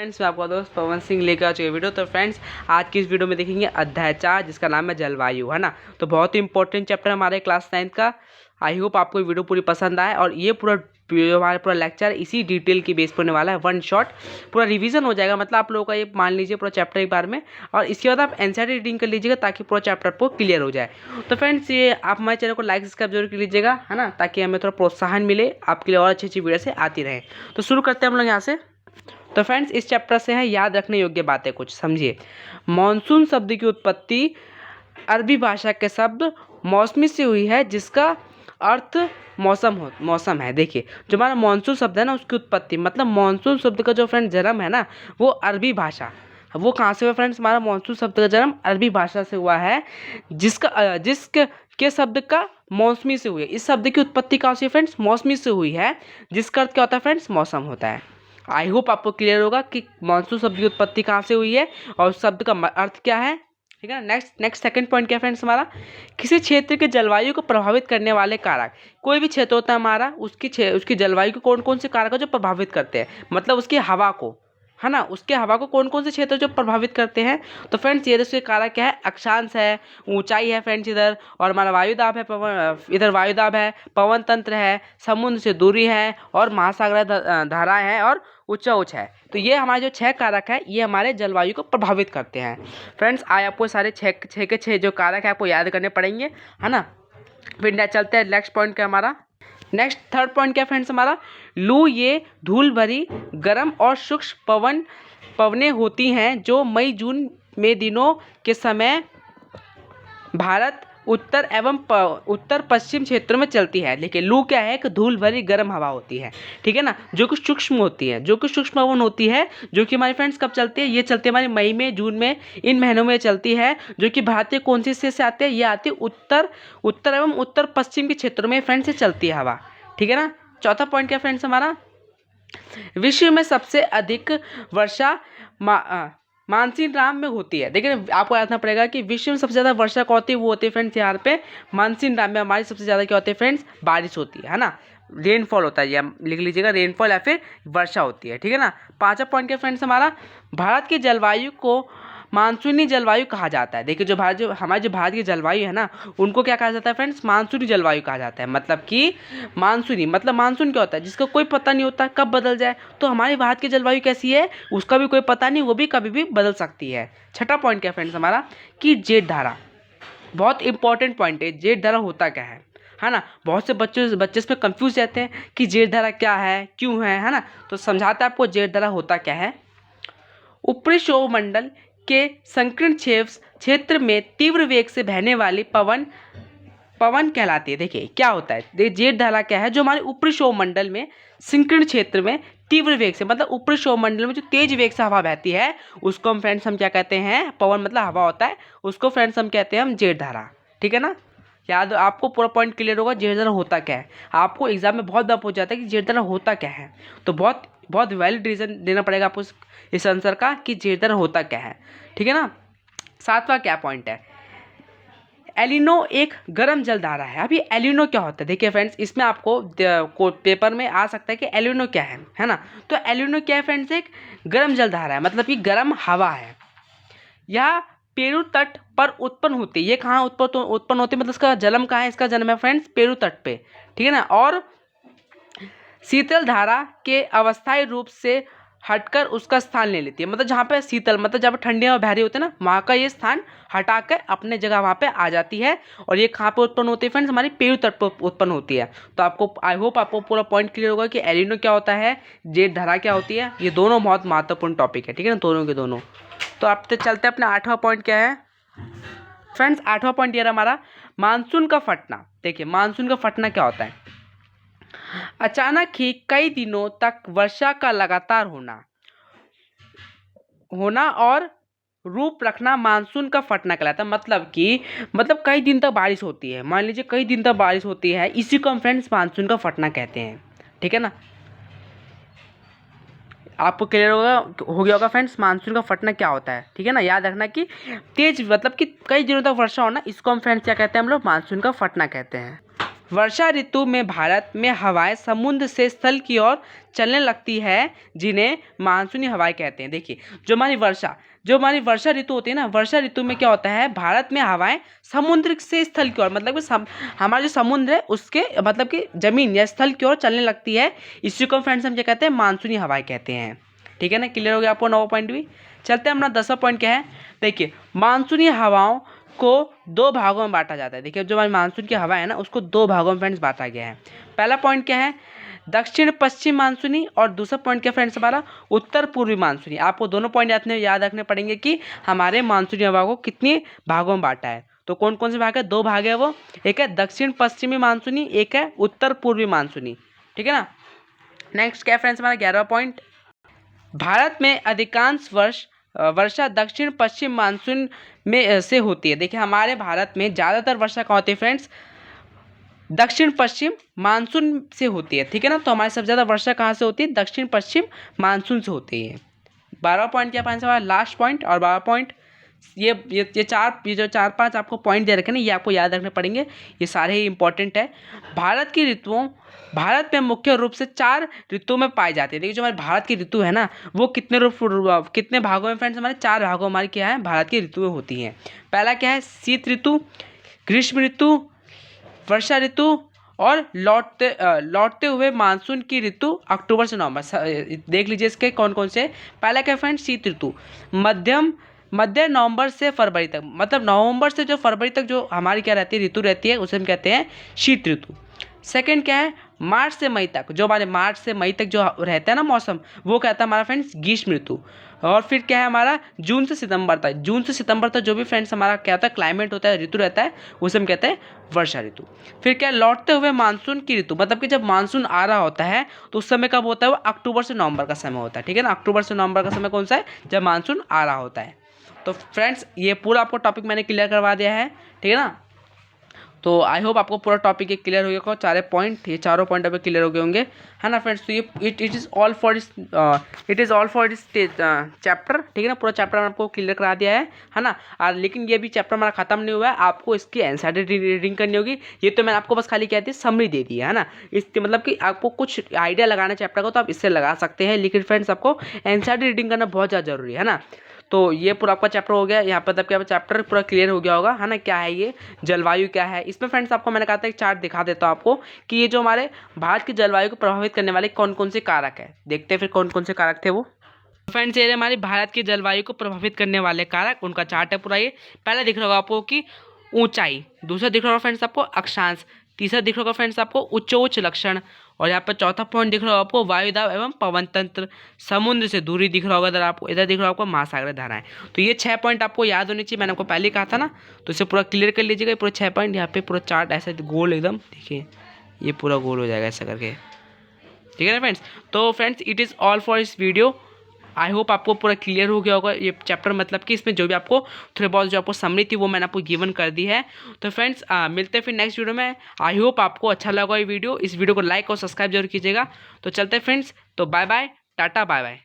Friends, मैं आपका दोस्त पवन सिंह लेकर आ चुके वीडियो। तो फ्रेंड्स, आज की इस वीडियो में देखेंगे अध्याय 4 जिसका नाम है जलवायु, है ना। तो बहुत ही इंपॉर्टेंट चैप्टर हमारे क्लास 9 का। आई होप आपको ये वीडियो पूरी पसंद आए और ये पूरा हमारा पूरा लेक्चर इसी डिटेल की बेस पर होने वाला है। वन शॉट पूरा रिवीजन हो जाएगा, मतलब आप लोगों का ये मान लीजिए पूरा चैप्टर एक बार में, और इसके बाद आप एनसीईआरटी रीडिंग कर लीजिएगा ताकि पूरा चैप्टर को क्लियर हो जाए। तो फ्रेंड्स, ये आप हमारे चैनल को लाइक सब्सक्राइब जरूर कर लीजिएगा, है ना, ताकि हमें थोड़ा प्रोत्साहन मिले आपके लिए और अच्छी अच्छी वीडियो से आती रहे। तो शुरू करते हैं हम लोग यहाँ से। तो फ्रेंड्स, इस चैप्टर से है याद रखने योग्य बातें कुछ समझिए। मॉनसून शब्द की उत्पत्ति अरबी भाषा के शब्द मौसमी से हुई है, जिसका अर्थ मौसम है। देखिए, जो हमारा मॉनसून शब्द है ना, उसकी उत्पत्ति मतलब मॉनसून शब्द का जो फ्रेंड जन्म है ना, वो अरबी भाषा, वो कहाँ से हुआ फ्रेंड्स? हमारा मॉनसून शब्द का जन्म अरबी भाषा से हुआ है, जिसके शब्द का मौसमी से हुई है। इस शब्द की उत्पत्ति कहाँ से फ्रेंड्स? मौसमी से हुई है, जिसका अर्थ क्या होता है फ्रेंड्स? मौसम होता है। आई होप आपको क्लियर होगा कि मॉनसून शब्द की उत्पत्ति कहाँ से हुई है और उस शब्द का अर्थ क्या है, ठीक है ना। नेक्स्ट सेकंड पॉइंट क्या फ्रेंड्स हमारा? किसी क्षेत्र के जलवायु को प्रभावित करने वाले कारक। कोई भी क्षेत्र होता है हमारा, उसकी जलवायु को कौन कौन से कारक है जो प्रभावित करते हैं, मतलब उसकी हवा को, है ना, उसके हवा को कौन कौन से क्षेत्र जो प्रभावित करते हैं। तो फ्रेंड्स, ये इसके कारक क्या है? अक्षांश है, ऊंचाई है फ्रेंड्स इधर, और हमारा वायुदाब है, इधर वायुदाब है, पवन तंत्र है, समुद्र से दूरी है, और महासागर धाराएं हैं, और उच्च है। तो ये हमारे जो 6 कारक है, ये हमारे जलवायु को प्रभावित करते हैं। फ्रेंड्स, आज आपको सारे 6 के 6 जो कारक है आपको याद करने पड़ेंगे, है ना। फिर चलते हैं नेक्स्ट पॉइंट का हमारा। नेक्स्ट थर्ड पॉइंट क्या फ्रेंड्स हमारा? लू ये धूल भरी गर्म और सूक्ष्म पवनें होती हैं जो मई जून में दिनों के समय भारत उत्तर एवं उत्तर पश्चिम क्षेत्रों में चलती है। लेकिन लू क्या है? कि धूल भरी गर्म हवा होती है, ठीक है ना, जो कि सूक्ष्म होती है, जो कि सूक्ष्म पवन होती है, जो कि हमारे फ्रेंड्स कब चलती है? ये चलती है हमारे मई में, जून में, इन महीनों में चलती है, जो कि भारतीय कौन सी से आते हैं? ये आती है उत्तर एवं उत्तर पश्चिम के क्षेत्रों में फ्रेंड्स से चलती है हवा, ठीक है ना। चौथा पॉइंट क्या फ्रेंड्स हमारा? विश्व में सबसे अधिक वर्षा मानसून राम में होती है। देखिए, आपको याद रखना पड़ेगा कि विश्व में सबसे ज़्यादा वर्षा क्या होती है? वो होती है फ्रेंड्स यहाँ पे मानसून राम में हमारी सबसे ज़्यादा क्या होती है फ्रेंड्स? बारिश होती है ना, रेनफॉल होता है, ये लिख लीजिएगा, रेनफॉल या फिर वर्षा होती है, ठीक है ना। पांचवा पॉइंट क्या फ्रेंड्स हमारा? भारत की जलवायु को मानसूनी जलवायु कहा जाता है। देखिए, हमारी जो भारत की जलवायु है ना, उनको क्या कहा जाता है फ्रेंड्स? मानसूनी जलवायु कहा जाता है। मतलब कि मानसूनी मतलब मानसून क्या होता है? जिसका कोई पता नहीं होता कब बदल जाए। तो हमारी भारत की जलवायु कैसी है? उसका भी कोई पता नहीं, वो भी कभी भी बदल सकती है। छठा पॉइंट क्या फ्रेंड्स हमारा? कि जेठ धारा, बहुत इंपॉर्टेंट पॉइंट है। जेठ धारा होता क्या है ना। बहुत से बच्चे इसमें कंफ्यूज रहते हैं कि जेठ धारा क्या है, क्यों है ना। तो समझाते हैं आपको जेठ धारा होता क्या है। ऊपरी क्षोभमंडल के संकीर्ण क्षेत्र में तीव्र वेग से बहने वाली पवन कहलाती है। देखिए क्या होता है, जेठ धारा क्या है? जो हमारे ऊपरी क्षोभमंडल में संकीर्ण क्षेत्र में तीव्र वेग से, मतलब ऊपरी क्षोभमंडल में जो तेज वेग से हवा बहती है, उसको हम फ्रेंड्स हम क्या कहते हैं? पवन मतलब हवा होता है, उसको फ्रेंड्स हम कहते हैं हम जेठ धारा, ठीक है ना। याद, आपको पूरा पॉइंट क्लियर होगा जेठ धारा होता क्या है। आपको एग्जाम में बहुत बार पूछा जाता है कि जेठ धारा होता क्या है, तो बहुत वैलिड रीजन देना पड़ेगा आपको इस आंसर का कि जेठ धारा होता क्या है, ठीक है ना। सातवां क्या पॉइंट है? एलिनो एक गर्म जल धारा है। अभी एलिनो क्या होता है? देखिए फ्रेंड्स, इसमें आपको पेपर में आ सकता है कि एलिनो क्या है ना। तो एलिनो क्या है फ्रेंड्स? एक गर्म जल धारा है, मतलब कि गर्म हवा है। यह पेरू तट पर उत्पन्न होती है। ये कहाँ उत्पन्न होती है, मतलब इसका जन्म कहाँ है? इसका जन्म है फ्रेंड्स पेरू तट पे, ठीक है ना। और शीतल धारा के अवस्थायी रूप से हटकर उसका स्थान ले लेती है, मतलब जहाँ पे शीतल मतलब जहाँ पे ठंडी हवा बह रही होती है ना, वहाँ का ये स्थान हटाकर अपने जगह वहाँ पे आ जाती है। और ये कहाँ पे उत्पन्न होती है फ्रेंड्स? हमारी पेरू तट पर उत्पन्न होती है। तो आपको आई होप आपको पूरा पॉइंट क्लियर होगा कि एलिनो क्या होता है, जेठ धारा क्या होती है। ये दोनों बहुत महत्वपूर्ण टॉपिक है, ठीक है ना, दोनों के दोनों। तो आप तो चलते हैं अपना आठवां पॉइंट क्या है फ्रेंड्स? आठवां पॉइंट ये रहा हमारा मानसून का फटना। देखिए, मानसून का फटना क्या होता है? अचानक ही कई दिनों तक वर्षा का लगातार होना और रूप रखना मानसून का फटना कहलाता है। मतलब कई दिन तक बारिश होती है, मान लीजिए कई दिन तक बारिश होती है, इसी को हम फ्रेंड्स मानसून का फटना कहते हैं, ठीक है ना। आपको क्लियर हो गया होगा फ्रेंड्स मानसून का फटना क्या होता है, ठीक है ना। याद रखना कि तेज मतलब कि कई दिनों तक वर्षा होना, इसको हम फ्रेंड्स क्या कहते हैं? हम लोग मानसून का फटना कहते हैं। वर्षा ऋतु में भारत में हवाएं समुद्र से स्थल की ओर चलने लगती है, जिन्हें मानसूनी हवाएं कहते हैं। देखिए, जो हमारी वर्षा ऋतु होती है ना, वर्षा ऋतु में क्या होता है, भारत में हवाएं समुद्र से स्थल की ओर, मतलब कि हमारा जो समुद्र है उसके मतलब कि जमीन या स्थल की ओर चलने लगती है। इसी को फ्रेंड्स हम क्या कहते हैं, मानसूनी हवाएं कहते हैं। ठीक है ना, क्लियर हो गया आपको 9वां पॉइंट भी। चलते हैं अपना 10वां पॉइंट क्या है। देखिए, मानसूनी हवाओं को दो भागों में बांटा जाता है। देखिए, जो हमारी मानसून की हवा है ना, उसको दो भागों में फ्रेंड्स बांटा गया है। पहला पॉइंट क्या है, दक्षिण पश्चिम मानसूनी, और दूसरा पॉइंट क्या फ्रेंड्स हमारा, उत्तर पूर्वी मानसूनी। आपको दोनों पॉइंट याद रखने पड़ेंगे कि हमारे मानसूनी हवा को कितने भागों में बांटा है। तो कौन कौन से भाग है, दो भाग है वो, एक है दक्षिण पश्चिमी मानसूनी, एक है उत्तर पूर्वी मानसूनी। ठीक है ना। नेक्स्ट क्या फ्रेंड्स हमारा 11वां पॉइंट, भारत में अधिकांश वर्षा दक्षिण पश्चिम मानसून में से होती है। देखिए, हमारे भारत में ज़्यादातर वर्षा कहाँ होती है फ्रेंड्स, दक्षिण पश्चिम मानसून से होती है। ठीक है ना, तो हमारी सबसे ज़्यादा वर्षा कहाँ से होती है, दक्षिण पश्चिम मानसून से होती है। 12वां पॉइंट क्या फ्रेंड्स हमारा लास्ट पॉइंट, और 12वां पॉइंट ये जो 4-5 आपको पॉइंट दे रखे ना, ये आपको याद रखने पड़ेंगे, ये सारे ही इंपॉर्टेंट है। भारत में मुख्य रूप से 4 ऋतुओं में पाई जाती है। देखिए, जो हमारे भारत की ऋतु है ना, वो कितने भागों में फ्रेंड्स, हमारे 4 भागों हमारी क्या है, भारत की ऋतुएं होती हैं। पहला क्या है, शीत ऋतु, ग्रीष्म ऋतु, वर्षा ऋतु, और लौटते हुए मानसून की ऋतु अक्टूबर से नवंबर। देख लीजिए इसके कौन कौन से। पहला क्या फ्रेंड्स, शीत ऋतु, मध्य नवंबर से फरवरी तक, मतलब नवंबर से जो फरवरी तक जो हमारी क्या रहती है, ऋतु रहती है, उसे हम कहते हैं शीत ऋतु। सेकंड क्या है, मार्च से मई तक, जो हमारे मार्च से मई तक जो रहता है ना मौसम, वो कहता है हमारा फ्रेंड्स ग्रीष्म ऋतु। और फिर क्या है हमारा, जून से सितंबर तक जो भी फ्रेंड्स हमारा क्या होता है, क्लाइमेट होता है, ऋतु रहता है, उसे हम कहते हैं वर्षा ऋतु। फिर क्या है, लौटते हुए मानसून की ऋतु, मतलब कि जब मानसून आ रहा होता है तो उस समय कब होता है, वो अक्टूबर से नवंबर का समय होता है। ठीक है ना, अक्टूबर से नवंबर का समय कौन सा है, जब मानसून आ रहा होता है। तो फ्रेंड्स, ये पूरा आपको टॉपिक मैंने क्लियर करवा दिया है। ठीक है ना, तो आई होप आपको पूरा टॉपिक ये क्लियर हो गया होगा। ये चारों पॉइंट अभी क्लियर हो गए होंगे, है ना फ्रेंड्स। तो ये it is all for this chapter. ठीक है ना, पूरा चैप्टर मैंने आपको क्लियर करा दिया है ना। और लेकिन ये भी चैप्टर हमारा खत्म नहीं हुआ है, आपको इसकी एनसीईआरटी रीडिंग करनी होगी। ये तो मैंने आपको बस खाली कहती है समरी दे दी है ना। इसके मतलब कि आपको कुछ आइडिया लगाना चैप्टर को तो आप इससे लगा सकते हैं, लेकिन फ्रेंड्स आपको एनसीईआरटी रीडिंग करना बहुत ज़्यादा जरूरी है ना। तो ये पूरा आपका चैप्टर हो गया। यहाँ पर तब क्या चैप्टर पूरा क्लियर हो गया होगा, है ना। क्या है ये जलवायु क्या है, इसमें फ्रेंड्स आपको मैंने कहा था एक चार्ट दिखा देता हूँ आपको कि ये जो हमारे भारत की जलवायु को प्रभावित करने वाले कौन कौन से कारक है। देखते हैं फिर कौन कौन से कारक थे वो। फ्रेंड्स, ये हमारे भारत की जलवायु को प्रभावित करने वाले कारक, उनका चार्ट है पूरा। ये पहला दिख रहा होगा आपको कि ऊंचाई, दूसरा दिख रहा होगा फ्रेंड्स आपको अक्षांश, तीसरा दिख रहा होगा फ्रेंड्स आपको उच्च लक्षण, और यहाँ पर चौथा पॉइंट दिख रहा होगा आपको वायुदाब एवं पवन तंत्र, समुद्र से दूरी दिख रहा होगा इधर आपको, इधर दिख रहा होगा आपको महासागर धाराएं। तो ये 6 पॉइंट आपको याद होने चाहिए, मैंने आपको पहले ही कहा था ना। तो इसे पूरा क्लियर कर लीजिएगा, पूरा 6 पॉइंट। यहाँ पे पूरा चार्ट ऐसा गोल एकदम, देखिए ये पूरा गोल हो जाएगा ऐसा करके। ठीक है ना फ्रेंड्स। तो friends, it is all for इस वीडियो। आई होप आपको पूरा क्लियर हो गया होगा ये चैप्टर, मतलब कि इसमें जो भी आपको थोड़े बहुत जो आपको समरी थी वो मैंने आपको गिवन कर दी है। तो फ्रेंड्स, मिलते हैं फिर नेक्स्ट वीडियो में। आई होप आपको अच्छा लगा ये वीडियो। इस वीडियो को लाइक और सब्सक्राइब जरूर कीजिएगा। तो चलते हैं फ्रेंड्स, तो bye bye, tata bye bye.